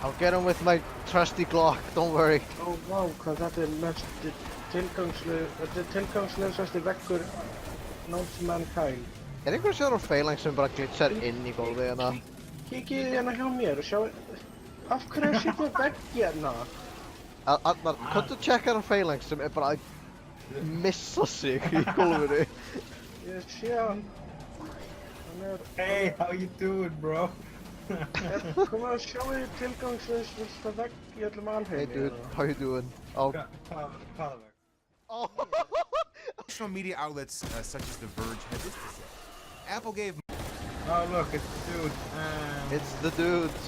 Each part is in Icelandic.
I'll get him with my trusty Glock, don't worry. Ó, vá, hvað þetta mest tilgangslausasti veggur known to mankind. Einhver sér á feilang sem bara glitchar inn í gólfið hérna? Kikið hérna hjá mér og sjá, af hverju setja veggi hérna? Arnar, komdu að checka á feilang sem bara að missa sig í gólfinu. Ég sé hann. Hey, how you doing, bro? Kom að sjá þig tilgangslausasta vegg í öllum alheimi. Hey dude, how you doing? Oh. Hvaða vegg? Oh. Social media outlets such as The Verge had this to say. Apple gave. Oh look, it's the dude. It's the dudes.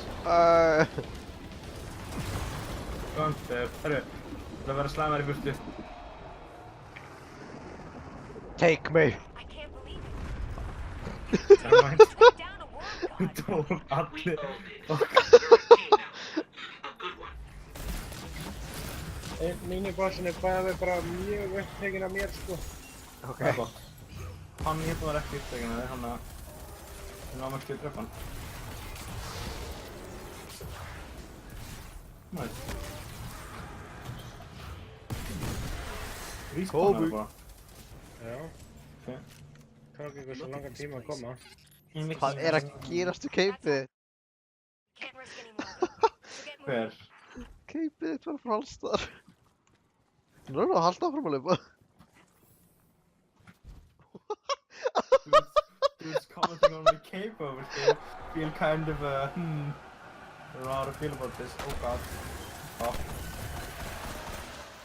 Don't, herru, það verður að slæma þér í burtu. Take me. I can't believe Never mind. it. Down a world Þú tók allir. Mínibossin bæði bara mjög upptekinn af mér, sko. Ok. Það er gott. Hann hérna var ekki upptekinn af þér, hann að námægt við drepa hann. Nice. Ríspannar bara. Já. Ok. Tók ykkur svo langan tíma að koma. Hvað að gerast í keipið? Can't risk any more. So get moving. Hver? Keipið þitt var frá allstar. Nú erum við að halda áfram að lifa. Dude's commenting on my cape over here. Feel kind of I don't know how to feel about this. Oh god. Oh.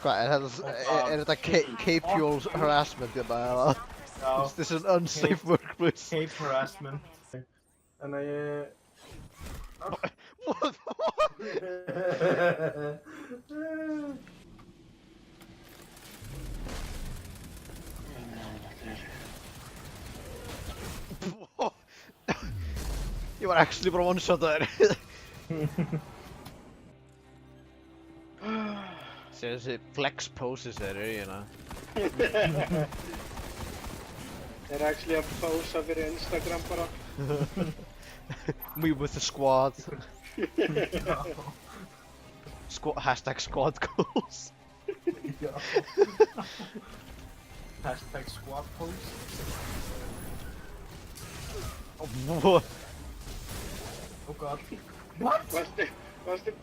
Hvað, er þetta cape-fuel harassment hérna eða? No. Is this an unsafe workplace? Cape harassment. Þannig að ég... What? Ég var actually bara one-shotaður. Sér þessi flex poses eru, Er actually að posa fyrir Instagram bara. Me with the squad. Hashtag squad goals. Hashtag squad post. What? Oh god. What? Varstu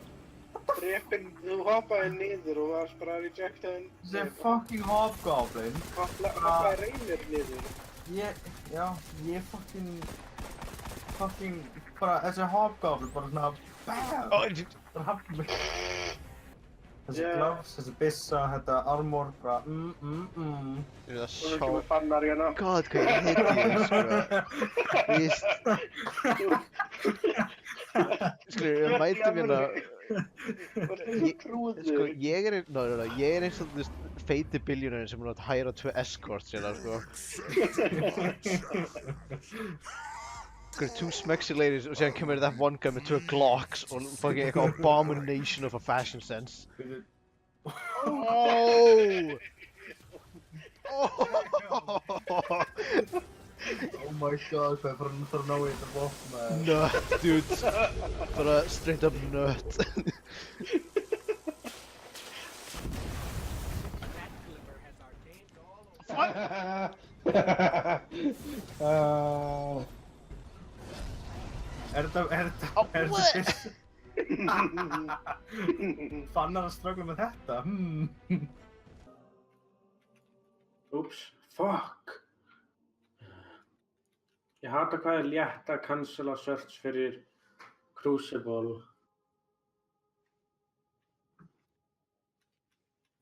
drepinn, þú hoppaði niður og varst bara rejectaðinn. Þessi fucking hobgoblin. Hoppaði reynir niður. Ég bara, þessi hobgoblin bara svona BAM! Bara hafði mig. Þessi gloves, þessi byssa, þetta armor, bara Ég er Og þú kemur fannar hérna. God, hvað ég heiti ég, sko. Víst. Sko, ég mæti hérna. Sko, ég er eins og þú veist feiti billjónarinn sem er að hæra 2 escorts hérna, sko. Sko, 2 smexy ladies og síðan kemur that one guy með 2 glocks og fucking eitthvað abomination of a fashion sense. Oh! Oh my god, hvað er bara að ná í þetta vopn, maður. Nut, dude. Bara straight up nut. Er þetta Fannar að ströggla með þetta? Úps, fuck. Ég hata hvað er létt að cancela search fyrir Crucible.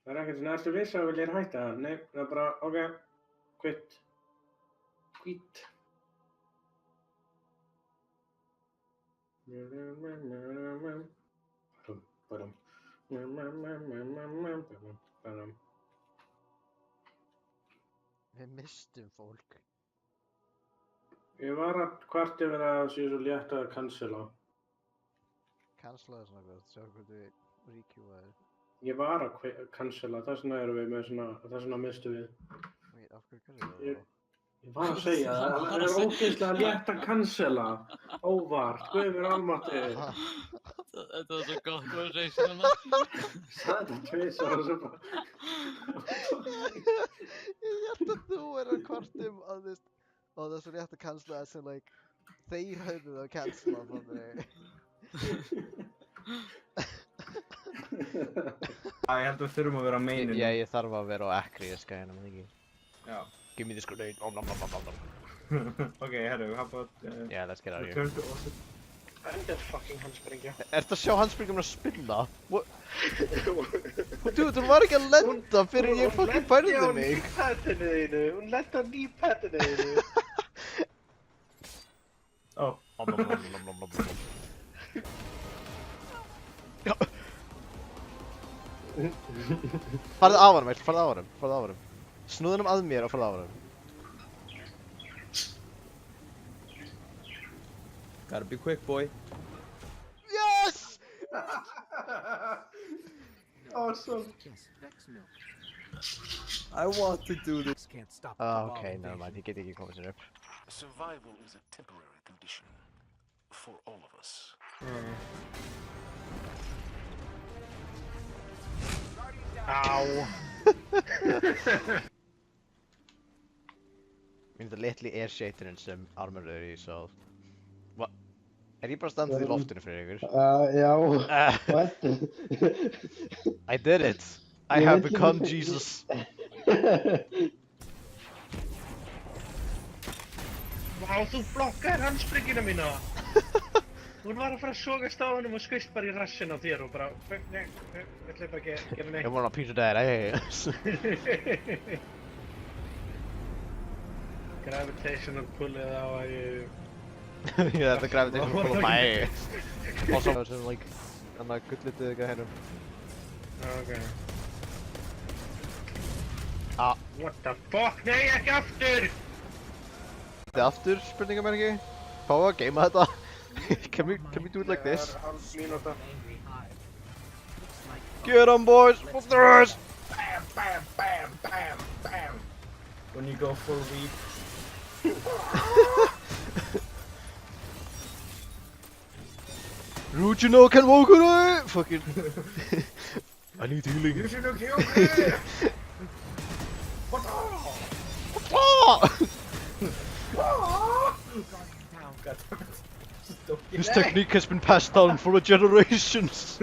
Það er ekkert svona, ertu viss að viljið hætta það? Nei, það er bara, ok, quit. Quit. Við mistum fólk. Ég var að kvart yfir að það sé svo létt að cancela. Cancelaði svona gott, sjá hvað þið recue-aði. Ég var að cancela, þess vegna erum við með svona, þess vegna mistum við. Wait, af hverju gerði það? Ég var að segja það, það er ógeðslega létt að cancela. Óvart, guð mér almáttugur. Þetta var svo gott conversation hana. Sagði þetta tvisvar og svo bara... Ég held að þú er að kvartum að það er svo rétt að cancela það sem þeir höfðu það að cancela þannig. Ég held að við þurfum að vera á maininu. Já, ég þarf að vera á Acreus gæðina, maður ekki. Já. Give me this grenade. Nom nom nom nom nom. Okay, herru, how about... Yeah, let's get out of here. Return to Austin. Endið fucking handspringja. Ertu að sjá handspringum að spinna? What? Dude, hún var ekki að lenda fyrir ég fucking færði mig. Hún lendi á nýpætinu þínu. Oh. Nom nom nom nom nom nom nom. Farðu á hann, farðu á hann. Snúðu hann að mér og farðu á hann. Gotta be quick, boy. Yes! Awesome. I want to do this. Can't stop. Okay, never mind. Ég get ekki komið sér upp. Survival is a temporary condition for all of us. Á. Þetta litli air-shaterinn sem Armor er í, svo... What? Er ég bara standað í loftinu fyrir ykkur? Já. What? I did it! I have become Jesus! Vá, þú blokkaðir handspringina mína! Hún var að fara að sogast á honum og skvist bara í rassin á þér og bara... Nei, ég ætla bara ekki að gera neitt. Ég var á Peter Dad, hey! Gravitational pullið á að ég... Yeah, the gravitational pull of my... Also, sem hann að gullitið eitthvað hennum. Okay. Ah. What the fuck? Nei, ekki aftur! Þetta er aftur spurningamerki. Fáum að geima þetta. Can we do it like this? Halv mínúta. Get 'em boys! Move the rest! Bam, bam, bam, bam, bam. When you go full weep. Rujino can walk on it! Fucking... I need healing. You should have killed me! What This technique has been passed down for generations.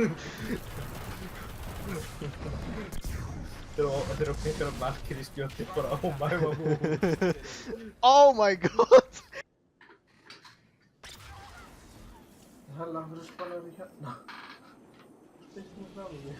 Þeir pekar að markir í spjóti bara oh my god. Oh my god! Hella, hversu spanaði við hérna? Styrkjum frá mig.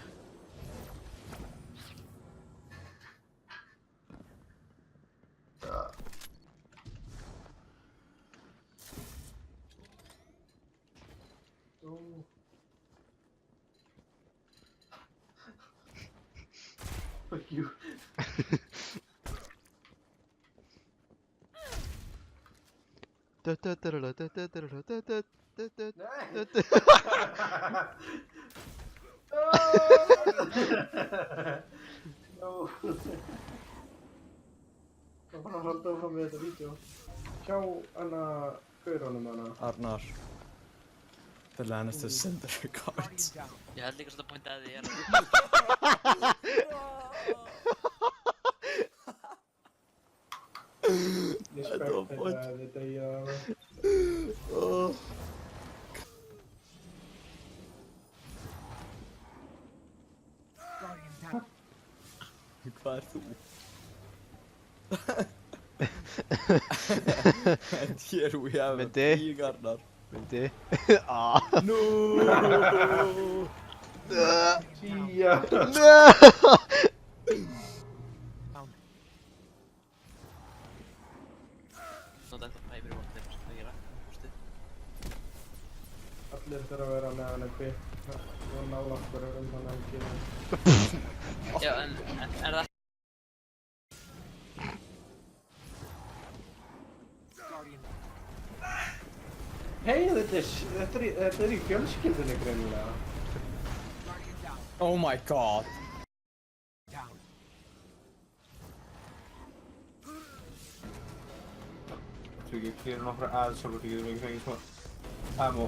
Fuck you. No. Það var að halda áfram með þetta vídeo. Sjá hana gaurunum hana. Arnar. The Lannister send the regards. Ég held líka svona point að því Ég spekti þetta í að... Hvað er þú? And here we have a big Arnar. Myndi. Ah. No! Tía! No! Nota þetta fæbri vort þeim sem það gera. Allir þurfa að vera með hann uppi. Og nálægt bara hann ekki. Já, en er það... Hei, þetta er í fjölskyldunni greinilega. Oh my god. Þú ekki klýra nokkra aðsókur, þú getur ekki fengið smá ammo.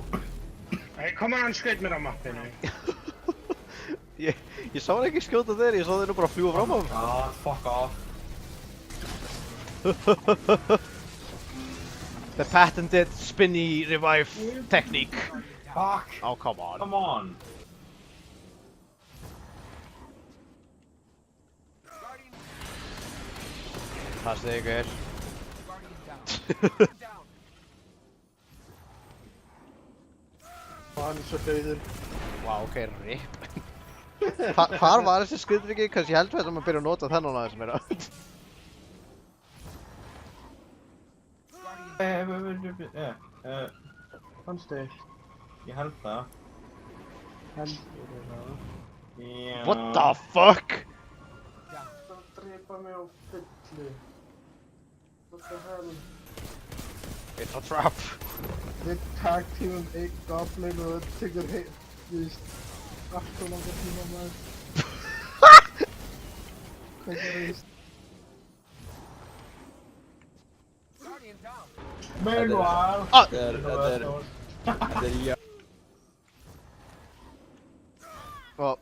Nei, kom hann skaut mér á mappinu. Ég sá hann ekki skjóta þér, ég sá þér nú bara fljúa fram á hann. Ah, fuck off. The patented spinny revive technique. Fuck. Oh, come on. Come on. Passið ykkur. Hann er svo dauður. Wow, ok, rip. Hvar var þessi skriðdrykki? Kanski ég held við að maður byrja að nota þennan aðeins meira. Fannstu? Ég held það. Heldur það. Já. What the fuck? Það drepa mig á fullu. What the hell? It's a trap. Við tag teamum einn goblin og það tekur þú veist, allt og langa tíma maður. Hvað gerist? Meanwhile. Þetta er ég. Well,